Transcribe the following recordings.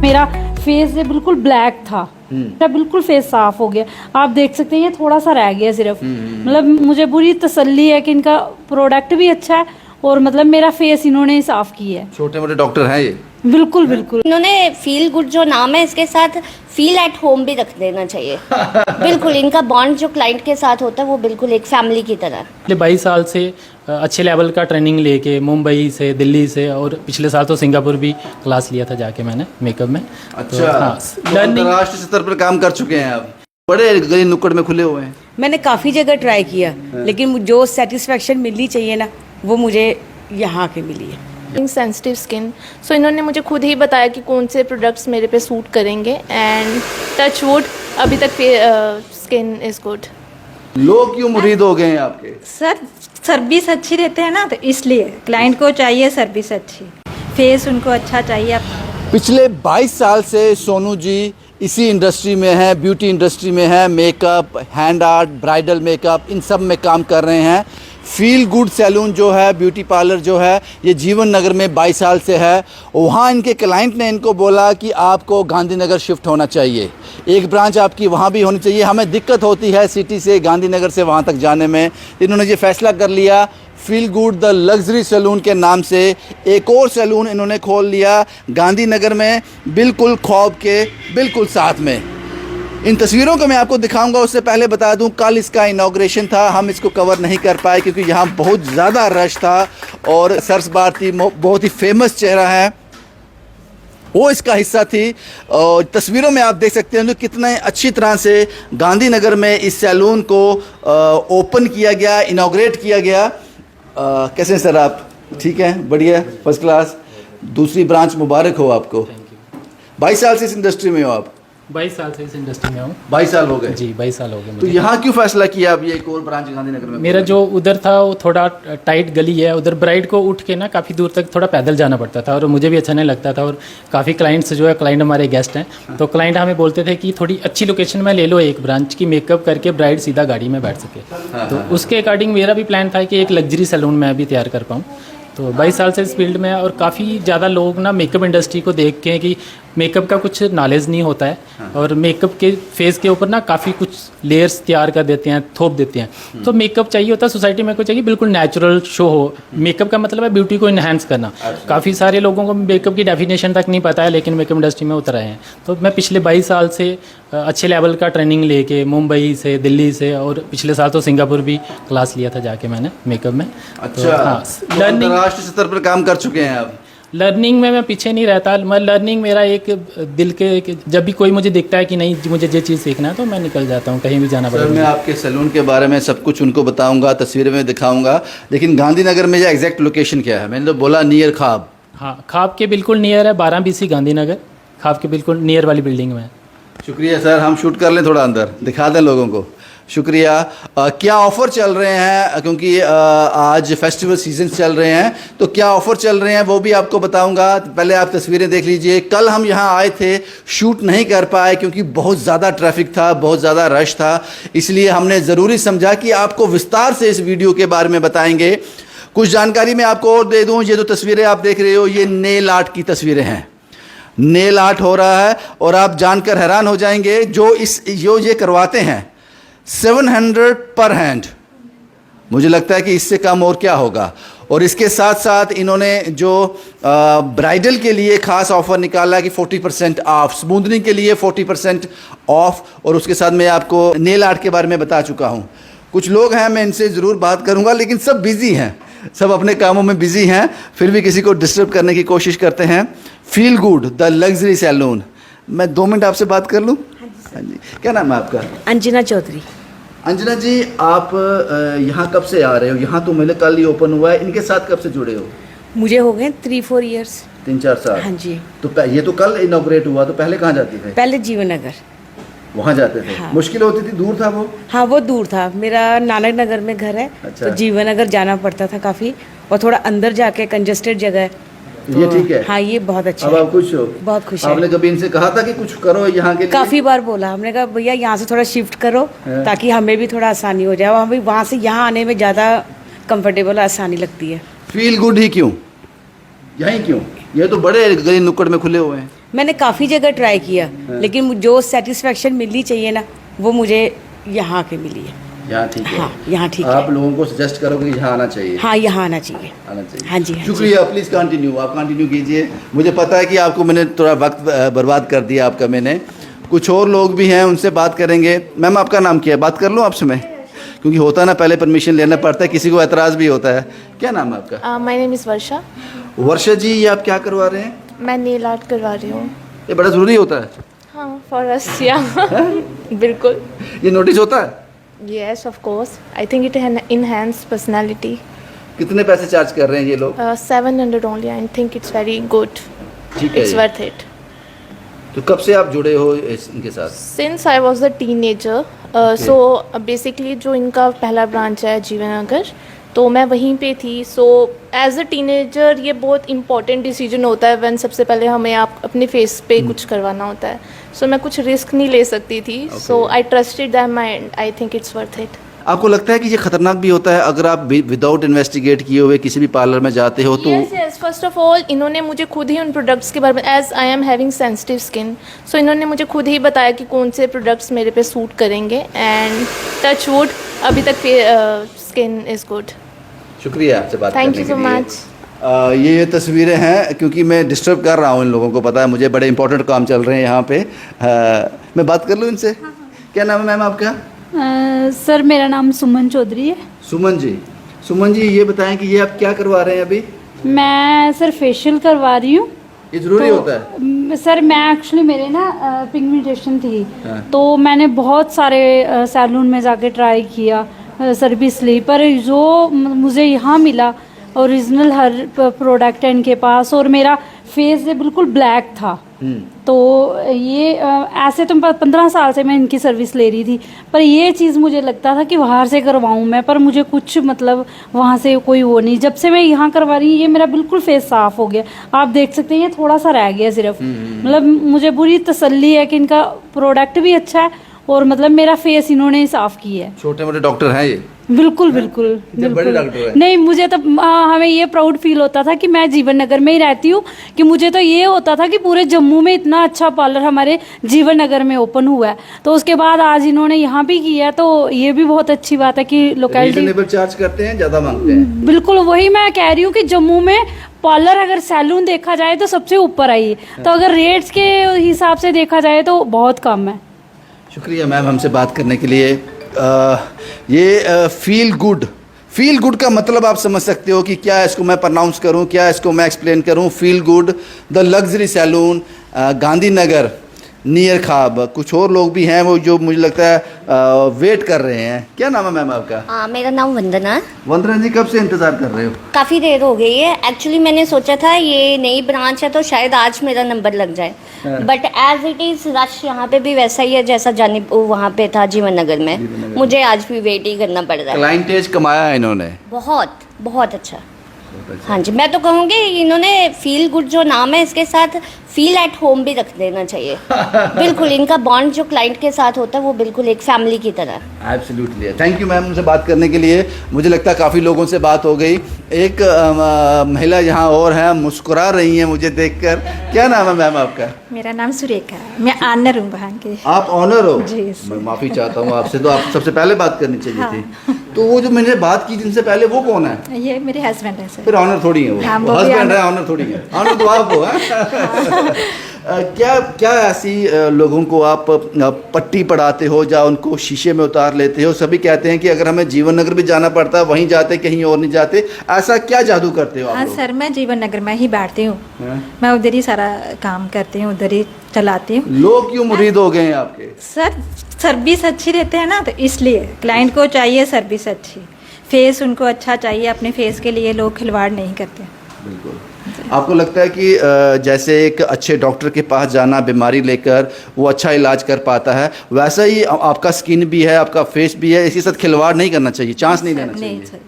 मेरा फेस बिल्कुल ब्लैक था, मेरा बिल्कुल फेस साफ हो गया। आप देख सकते हैं ये थोड़ा सा रह गया सिर्फ। मतलब मुझे पूरी तसल्ली है कि इनका प्रोडक्ट भी अच्छा है और मतलब मेरा फेस इन्होंने साफ किया है। छोटे मोटे डॉक्टर हैं ये। बिल्कुल बिल्कुल। इन्होंने फील गुड जो नाम है इसके साथ फील एट होम भी रख देना चाहिए। बिल्कुल इनका बॉन्ड जो क्लाइंट के साथ होता है वो बिल्कुल एक फैमिली की तरह। पिछले 22 साल से अच्छे लेवल का ट्रेनिंग लेके मुंबई से, दिल्ली से, और पिछले साल तो सिंगापुर भी क्लास लिया था जाके मैंने मेकअप में। अच्छा, तो, हाँ, तो अंतर्राष्ट्रीय स्तर पर काम कर चुके हैं आप, बड़े गली नुक्कड़ में खुले हुए हैं। मैंने काफ़ी जगह ट्राई किया, लेकिन जो सेटिस्फेक्शन मिलनी चाहिए ना वो मुझे यहाँ के मिली है। सेंसिटिव स्किन, सो इन्होंने मुझे खुद ही बताया कि कौन से प्रोडक्ट्स मेरे पे सूट करेंगे एंड टच वुड अभी तक स्किन इज़ गुड। लोग क्यों मुरीद हो गए हैं आपके? सर सर्विस अच्छी रहते हैं ना, तो इसलिए क्लाइंट को चाहिए सर्विस अच्छी, फेस उनको अच्छा चाहिए। पिछले 22 साल से सोनू जी इसी इंडस्ट्री में है, ब्यूटी इंडस्ट्री में है, makeup, hand art, bridal makeup, इन सब में काम कर रहे हैं। फील गुड सैलून जो है, ब्यूटी पार्लर जो है, ये जीवन नगर में 22 साल से है। वहाँ इनके क्लाइंट ने इनको बोला कि आपको गांधीनगर शिफ्ट होना चाहिए, एक ब्रांच आपकी वहाँ भी होनी चाहिए, हमें दिक्कत होती है सिटी से गांधीनगर से वहाँ तक जाने में। इन्होंने ये फैसला कर लिया, Feel Good the Luxury Salon के नाम से एक और सैलून इन्होंने खोल लिया गांधीनगर में, बिल्कुल ख्वाब के बिल्कुल साथ में। इन तस्वीरों को मैं आपको दिखाऊंगा, उससे पहले बता दूं कल इसका इनॉग्रेशन था, हम इसको कवर नहीं कर पाए क्योंकि यहाँ बहुत ज़्यादा रश था और सर्स भारती बहुत ही फेमस चेहरा है, वो इसका हिस्सा थी। और तस्वीरों में आप देख सकते हैं कि कितने अच्छी तरह से गांधीनगर में इस सैलून को ओपन किया गया, इनॉग्रेट किया गया। कैसे हैं सर आप? ठीक हैं, बढ़िया, फर्स्ट क्लास। दूसरी ब्रांच मुबारक हो आपको। 22 साल से इस इंडस्ट्री में हो आप? 22 साल से इस इंडस्ट्री में हूँ। 22 साल हो गए जी, 22 साल हो गए तो मुझे। यहाँ क्यों फैसला किया अब ये एक और ब्रांच गांधीनगर में? मेरा जो उधर था वो थोड़ा टाइट गली है, उधर ब्राइड को उठ के ना काफ़ी दूर तक थोड़ा पैदल जाना पड़ता था और मुझे भी अच्छा नहीं लगता था। और काफ़ी क्लाइंट्स जो है, क्लाइंट हमारे गेस्ट हैं, तो क्लाइंट हमें बोलते थे कि थोड़ी अच्छी लोकेशन में ले लो एक ब्रांच की, मेकअप करके ब्राइड सीधा गाड़ी में बैठ सके। तो उसके अकॉर्डिंग मेरा भी प्लान था कि एक लग्जरी सैलून मैं भी तैयार कर पाऊँ। तो 22 साल से इस फील्ड में है और काफ़ी ज़्यादा लोग ना मेकअप इंडस्ट्री को देख के कि मेकअप का कुछ नॉलेज नहीं होता है और मेकअप के फेस के ऊपर ना काफ़ी कुछ लेयर्स तैयार कर देते हैं, थोप देते हैं। तो मेकअप चाहिए होता है, सोसाइटी में को चाहिए बिल्कुल नेचुरल शो हो। मेकअप का मतलब है ब्यूटी को इन्हांस करना। काफ़ी सारे लोगों को मेकअप की डेफिनेशन तक नहीं पता है, लेकिन मेकअप इंडस्ट्री में उतर आए हैं। तो मैं पिछले 22 साल से अच्छे लेवल का ट्रेनिंग लेके मुंबई से, दिल्ली से, और पिछले साल तो सिंगापुर भी क्लास लिया था जाके मैंने मेकअप में। अच्छा, तो, हाँ, लर्निंग अंतर्राष्ट्रीय स्तर पर काम कर चुके हैं आप। लर्निंग में मैं पीछे नहीं रहता। मैं लर्निंग मेरा एक दिल के जब भी कोई मुझे दिखता है कि नहीं मुझे ये चीज़ सीखना है तो मैं निकल जाता हूँ, कहीं भी जाना पड़ता है। मैं आपके सैलून के बारे में सब कुछ उनको बताऊंगा, तस्वीरें में दिखाऊंगा, लेकिन गांधीनगर में ये एग्जैक्ट लोकेशन क्या है? मैंने तो बोला नियर ख्वाब। हाँ, ख्वाब के बिल्कुल नियर है, 12 BC गांधीनगर, ख्वाब के बिल्कुल नियर वाली बिल्डिंग में। शुक्रिया सर, हम शूट कर लें थोड़ा अंदर, दिखा दें लोगों को। शुक्रिया। क्या ऑफ़र चल रहे हैं, क्योंकि आज फेस्टिवल सीजन चल रहे हैं, तो क्या ऑफ़र चल रहे हैं वो भी आपको बताऊंगा। पहले आप तस्वीरें देख लीजिए। कल हम यहाँ आए थे, शूट नहीं कर पाए क्योंकि बहुत ज़्यादा ट्रैफिक था, बहुत ज़्यादा रश था, इसलिए हमने ज़रूरी समझा कि आपको विस्तार से इस वीडियो के बारे में बताएंगे। कुछ जानकारी मैं आपको और दे दूँ। ये जो तस्वीरें आप देख रहे हो, ये नेल आर्ट की तस्वीरें हैं। नेल आर्ट हो रहा है और आप जानकर हैरान हो जाएंगे, जो ये करवाते हैं 700 पर हैंड, मुझे लगता है कि इससे कम और क्या होगा। और इसके साथ साथ इन्होंने जो ब्राइडल के लिए ख़ास ऑफ़र निकाला कि 40% ऑफ, स्मूदनिंग के लिए 40% ऑफ, और उसके साथ मैं आपको नेल आर्ट के बारे में बता चुका हूँ। कुछ लोग हैं, मैं इनसे ज़रूर बात करूँगा, लेकिन सब बिज़ी हैं, सब अपने कामों में बिज़ी हैं, फिर भी किसी को डिस्टर्ब करने की कोशिश करते हैं। Feel Good the Luxury Salon, मैं 2 मिनट आपसे बात कर लूँ? हाँ जी, क्या नाम है आपका? अंजना चौधरी। अंजना जी, आप यहाँ कब से आ रहे हो? यहाँ तो मेरे कल ही ओपन हुआ है, इनके साथ कब से जुड़े हो? मुझे हो गए 3-4 ईयर्स। 3-4 साल। हाँ जी। तो ये तो कल इनॉग्रेट हुआ, तो पहले कहाँ जाती थे? पहले जीवन नगर। वहाँ जाते थे? हाँ। मुश्किल होती थी? दूर था वो? हाँ, वो दूर था। मेरा नानक नगर में घर है। अच्छा। तो जीवन नगर जाना पड़ता था काफ़ी, और थोड़ा अंदर जाके कंजस्टेड जगह है। तो ये ठीक है? हाँ, ये बहुत अच्छा अब है। आप खुश हो? बहुत खुश है। आपने कभी इनसे कहा था कि कुछ करो यहाँ के लिए? काफ़ी बार बोला, हमने कहा भैया यहाँ से थोड़ा शिफ्ट करो ताकि हमें भी थोड़ा आसानी हो जाए, और हमें वहाँ से यहाँ आने में ज़्यादा कंफर्टेबल, आसानी लगती है। फील गुड ही क्यों, यहीं क्यों? ये तो बड़े गली नुक्कड़ में खुले हुए हैं। मैंने काफ़ी जगह ट्राई किया, लेकिन जो सेटिस्फेक्शन मिलनी चाहिए ना, वो मुझे यहाँ के मिली है। यहाँ ठीक है। हाँ, यहाँ ठीक आप है। लोगों को सजेस्ट करोगे कि यहाँ आना चाहिए? हाँ, यहाँ आना चाहिए। आना चाहिए। हाँ जी, हाँ जी। शुक्रिया, प्लीज़ कंटिन्यू, आप कंटिन्यू कीजिए। मुझे पता है कि आपको मैंने थोड़ा वक्त बर्बाद कर दिया आपका मैंने। कुछ और लोग भी हैं, उनसे बात करेंगे। मैम, आपका नाम क्या है? बात कर लूँ आपसे मैं, क्योंकि होता है ना, पहले परमिशन लेना पड़ता है, किसी को एतराज़ भी होता है। क्या नाम है आपका? माय नेम इज़ वर्षा। वर्षा जी, ये आप क्या करवा रहे हैं? मैं नेल आर्ट करवा रही हूँ। ये बड़ा ज़रूरी होता है? हाँ, फॉर अस या बिल्कुल। ये नोटिस होता है? Yes, of course. I think it enhance personality. कितने पैसे चार्ज कर रहे हैं ये लोग? 700 only. I think it's very good. ठीक है इट्स जी। Worth it. तो कब से आप जुड़े हो इनके साथ? Since I was a teenager. So basically जो इनका पहला ब्रांच है जीवन नगर, तो मैं वहीं पे थी। सो एज अ टीनेजर ये बहुत इंपॉर्टेंट डिसीजन होता है व्हेन सबसे पहले हमें आप अपने फेस पे कुछ करवाना होता है। सो मैं कुछ रिस्क नहीं ले सकती थी। So I trusted them and I think it's worth it. आपको लगता है कि ये खतरनाक भी होता है अगर आप विदाउट इन्वेस्टिगेट किए हुए किसी भी पार्लर में जाते हो तो? यस, फर्स्ट ऑफ ऑल इन्होंने मुझे खुद ही उन प्रोडक्ट्स के बारे में, as I am having sensitive skin, so इन्होंने मुझे खुद ही बताया कि कौन से प्रोडक्ट्स मेरे पे सूट करेंगे। एंड टच वुड, अभी तक स्किन इज़ गुड। शुक्रिया आपसे बात थैंक करने यू के सो लिए। मच। ये तस्वीरें हैं, क्योंकि मैं डिस्टर्ब कर रहा हूँ इन लोगों को, पता है मुझे, बड़े इंपॉर्टेंट काम चल रहे हैं यहाँ पे। मैं बात कर लूँ इनसे? क्या नाम है मैम आपका? सर, मेरा नाम सुमन चौधरी है। सुमन जी। सुमन जी, ये बताएं कि ये आप क्या करवा रहे हैं अभी? मैं सर फेशियल करवा रही हूँ। ये ज़रूरी होता है? सर, मैं एक्चुअली मेरे ना पिगमेंटेशन थी, हाँ। तो मैंने बहुत सारे सैलून में जाके ट्राई किया सर्विस ली, पर जो मुझे यहाँ मिला ओरिजिनल हर प्रोडक्ट है इनके पास, और मेरा फेस ये बिल्कुल ब्लैक था। तो ये ऐसे तो 15 साल से मैं इनकी सर्विस ले रही थी, पर ये चीज़ मुझे लगता था कि बाहर से करवाऊँ मैं, पर मुझे कुछ मतलब वहाँ से कोई वो नहीं। जब से मैं यहाँ करवा रही हूँ, ये मेरा बिल्कुल फेस साफ हो गया। आप देख सकते हैं, ये थोड़ा सा रह गया सिर्फ। मतलब मुझे पूरी तसल्ली है कि इनका प्रोडक्ट भी अच्छा है, और मतलब मेरा फेस इन्होंने ही साफ किया है। छोटे मोटे डॉक्टर हैं ये? बिल्कुल बिल्कुल बड़े बिल्कुल। डॉक्टर हैं? नहीं, मुझे तो हमें ये प्राउड फील होता था कि मैं जीवन नगर में ही रहती हूँ, कि मुझे तो ये होता था कि पूरे जम्मू में इतना अच्छा पार्लर हमारे जीवन नगर में ओपन हुआ है। तो उसके बाद आज इन्होंने यहाँ भी किया, तो ये भी बहुत अच्छी बात है कि लोकेलिटी। रीजनेबल चार्ज करते हैं, ज़्यादा मांगते हैं? बिल्कुल, वही मैं कह रही हूँ कि जम्मू में पार्लर अगर सैलून देखा जाए तो सबसे ऊपर आई है, तो अगर रेट्स के हिसाब से देखा जाए तो बहुत कम है। शुक्रिया मैम हमसे बात करने के लिए। ये फील गुड का मतलब आप समझ सकते हो कि क्या इसको मैं प्रोनाउंस करूं, क्या इसको मैं एक्सप्लेन करूं। Feel Good the Luxury Salon, Gandhinagar near खाब। कुछ और लोग भी हैं वो जो मुझे लगता है वेट कर रहे हैं। क्या नाम है मैम आपका? मेरा नाम वंदना है। वंदना जी, कब से इंतज़ार कर रहे हो? काफ़ी देर हो गई है। एक्चुअली मैंने सोचा था ये नई ब्रांच है तो शायद आज मेरा नंबर लग जाए, but as it is rush यहाँ पे भी वैसा ही है जैसा जानी वहाँ पे था जीवन नगर में। मुझे आज भी वेट ही करना पड़ रहा है। क्लाइंटेज कमाया है इन्होंने बहुत बहुत अच्छा। हाँ जी, मैं तो कहूँगी इन्होंने फील गुड जो नाम है इसके साथ फील एट होम भी रख देना चाहिए। बिल्कुल, इनका बॉन्ड जो क्लाइंट के साथ होता है वो बिल्कुल एक फैमिली की तरह। एब्सोल्युटली। थैंक यू मैम उनसे बात करने के लिए। मुझे लगता है काफ़ी लोगों से बात हो गई। एक महिला यहाँ और हैं, मुस्कुरा रही हैं मुझे देखकर। क्या नाम है मैम आपका? मेरा नाम सुरेखा है, मैं ऑनर हूँ वहाँ के। आप ऑनर हो? जी। मैं माफ़ी चाहता हूँ आपसे, तो आप सबसे पहले बात करनी चाहिए थी। तो वो जो मैंने बात की जिनसे पहले, वो कौन है? ये मेरे हस्बैंड है सर। फिर ऑनर थोड़ी है हाँ, वो वो भी हस्बैंड है, honor। ऑनर थोड़ी है। ऑनर तो आप हो। क्या क्या ऐसी लोगों को आप पट्टी पढ़ाते हो या उनको शीशे में उतार लेते हो? सभी कहते हैं कि अगर हमें जीवन नगर भी जाना पड़ता है वहीं जाते, कहीं और नहीं जाते। ऐसा क्या जादू करते हो आप हाँ लोग? सर, मैं जीवन नगर में ही बैठती हूँ। हाँ? मैं उधर ही सारा काम करती हूँ, उधर ही चलाती हूँ। लोग क्यों मुरीद हो गए हैं आपके? सर, सर्विस अच्छी रहते हैं ना, तो इसलिए क्लाइंट को चाहिए सर्विस अच्छी। फेस उनको अच्छा चाहिए, अपने फेस के लिए लोग खिलवाड़ नहीं करते। बिल्कुल। आपको लगता है कि जैसे एक अच्छे डॉक्टर के पास जाना बीमारी लेकर वो अच्छा इलाज कर पाता है, वैसा ही आपका स्किन भी है, आपका फेस भी है, इसके साथ खिलवाड़ नहीं करना चाहिए, चांस नहीं देना चाहिए? नहीं सर,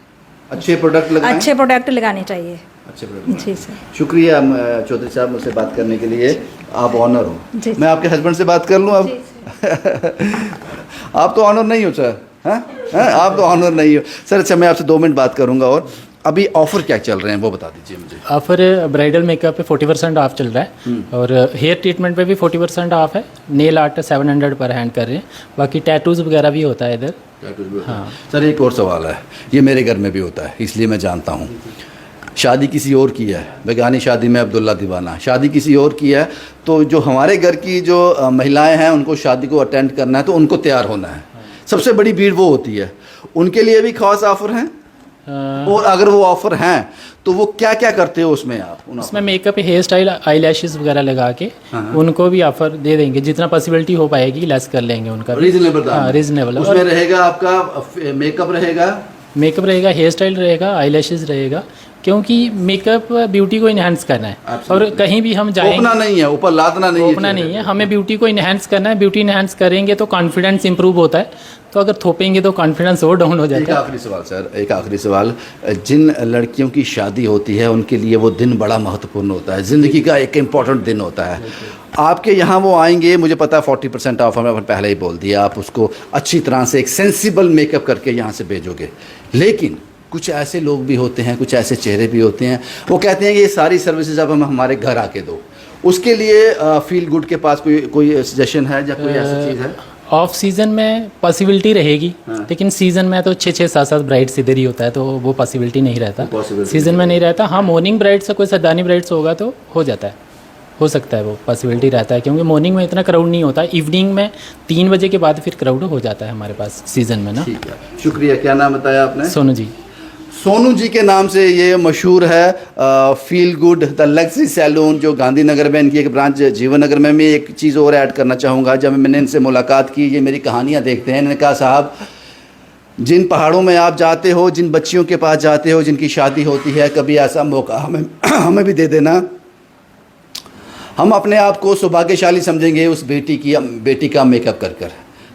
अच्छे प्रोडक्ट लगाएं। अच्छे प्रोडक्ट लगाने चाहिए। अच्छे प्रोडक्ट। जी सर। शुक्रिया चौधरी साहब मुझसे बात करने के लिए। आप ऑनर हो? जी। मैं आपके हस्बैंड से बात कर लूँ अब? आप तो ऑनर नहीं हो सर? हैं? आप तो ऑनर नहीं हो सर। अच्छा, मैं आपसे 2 मिनट बात करूंगा। और अभी ऑफर क्या चल रहे हैं वो बता दीजिए मुझे। ऑफर ब्राइडल मेकअप पे 40% ऑफ चल रहा है और हेयर ट्रीटमेंट पे भी 40% ऑफ है। नेल आर्ट 700 पर हैंड कर रहे हैं, बाकी टैटूज़ वगैरह भी होता है इधर। हाँ सर, एक और सवाल है, ये मेरे घर में भी होता है इसलिए मैं जानता हूँ। शादी किसी और की है, बेगानी शादी में अब्दुल्ला दीवाना, शादी किसी और की है, तो जो हमारे घर की जो महिलाएं हैं उनको शादी को अटेंड करना है तो उनको तैयार होना है, सबसे बड़ी भीड़ वो होती है, उनके लिए भी खास ऑफर हैं? और अगर वो ऑफर हैं तो वो क्या क्या करते हो उसमें आप? उसमें makeup, hair style, eye lashes वगैरह लगा के उनको भी ऑफर दे देंगे, जितना पॉसिबिलिटी हो पाएगी लेस कर लेंगे उनका। रीजनेबल? हाँ रीजनेबल। उसमें रहेगा आपका मेकअप रहेगा, हेयर स्टाइल रहेगा, आई लैशेस रहेगा, क्योंकि मेकअप ब्यूटी को इन्हांस करना है और कहीं भी हम जाएंगे ओपना नहीं है, ऊपर लादना नहीं है, ओपना नहीं है, हमें ब्यूटी को इन्हांस करना है। ब्यूटी इन्हांस करेंगे तो कॉन्फिडेंस इंप्रूव होता है, तो अगर थोपेंगे तो कॉन्फिडेंस और डाउन हो जाता है। एक आखिरी सवाल सर, एक आखिरी सवाल, जिन लड़कियों की शादी होती है उनके लिए वो दिन बड़ा महत्वपूर्ण होता है, ज़िंदगी का एक इम्पॉर्टेंट दिन होता है। आपके यहाँ वो आएंगे, मुझे पता है 40% ऑफ हमने पहले ही बोल दिया, आप उसको अच्छी तरह से एक सेंसिबल मेकअप करके यहाँ से भेजोगे, लेकिन कुछ ऐसे लोग भी होते हैं, कुछ ऐसे चेहरे भी होते हैं, वो कहते हैं कि ये सारी सर्विसेज अब हम हमारे घर आके दो, उसके लिए फील गुड के पास कोई सजेशन है या कोई ऐसी चीज़ है? ऑफ सीज़न में पॉसिबिलिटी रहेगी, लेकिन सीज़न में तो 6-7 ब्राइड्स इधर ही होता है, तो वो पॉसिबिलिटी नहीं रहता, सीज़न में नहीं रहता। हाँ मॉर्निंग ब्राइड से कोई सरदानी ब्राइड्स होगा तो हो जाता है, हो सकता है, वो पॉसिबिलिटी रहता है, क्योंकि मॉर्निंग में इतना क्राउड नहीं होता, इवनिंग में 3 बजे के बाद फिर क्राउड हो जाता है हमारे पास सीज़न में ना। ठीक है, शुक्रिया। क्या नाम बताया आपने? सोनू जी। सोनू जी के नाम से ये मशहूर है Feel Good the Luxury Salon, जो गांधीनगर में इनकी एक ब्रांच जीवन नगर में। मैं एक चीज़ और ऐड करना चाहूँगा, जब मैंने इनसे मुलाकात की, ये मेरी कहानियाँ देखते हैं, इन्होंने कहा साहब जिन पहाड़ों में आप जाते हो, जिन बच्चियों के पास जाते हो जिनकी शादी होती है, कभी ऐसा मौका हमें भी दे देना, हम अपने आप को सौभाग्यशाली समझेंगे उस बेटी का मेकअप कर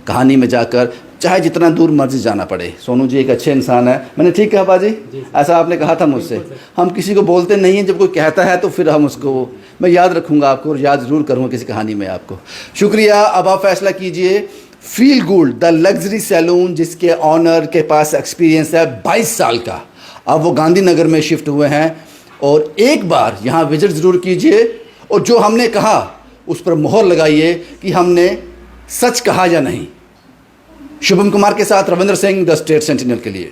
कहानी में जाकर, चाहे जितना दूर मर्जी जाना पड़े। सोनू जी एक अच्छे इंसान है, मैंने ठीक कहा बाजी? ऐसा आपने कहा था मुझसे। हम किसी को बोलते नहीं हैं, जब कोई कहता है तो फिर हम उसको, मैं याद रखूँगा आपको और याद ज़रूर करूँगा किसी कहानी में आपको। शुक्रिया। अब आप फैसला कीजिए, Feel Good the Luxury Salon, जिसके ऑनर के पास एक्सपीरियंस है 22 साल का, अब वो गांधीनगर में शिफ्ट हुए हैं, और एक बार यहाँ विजिट ज़रूर कीजिए और जो हमने कहा उस पर मोहर लगाइए कि हमने सच कहा या नहीं। शुभम कुमार के साथ Ravindra Singh, the state sentinel के लिए।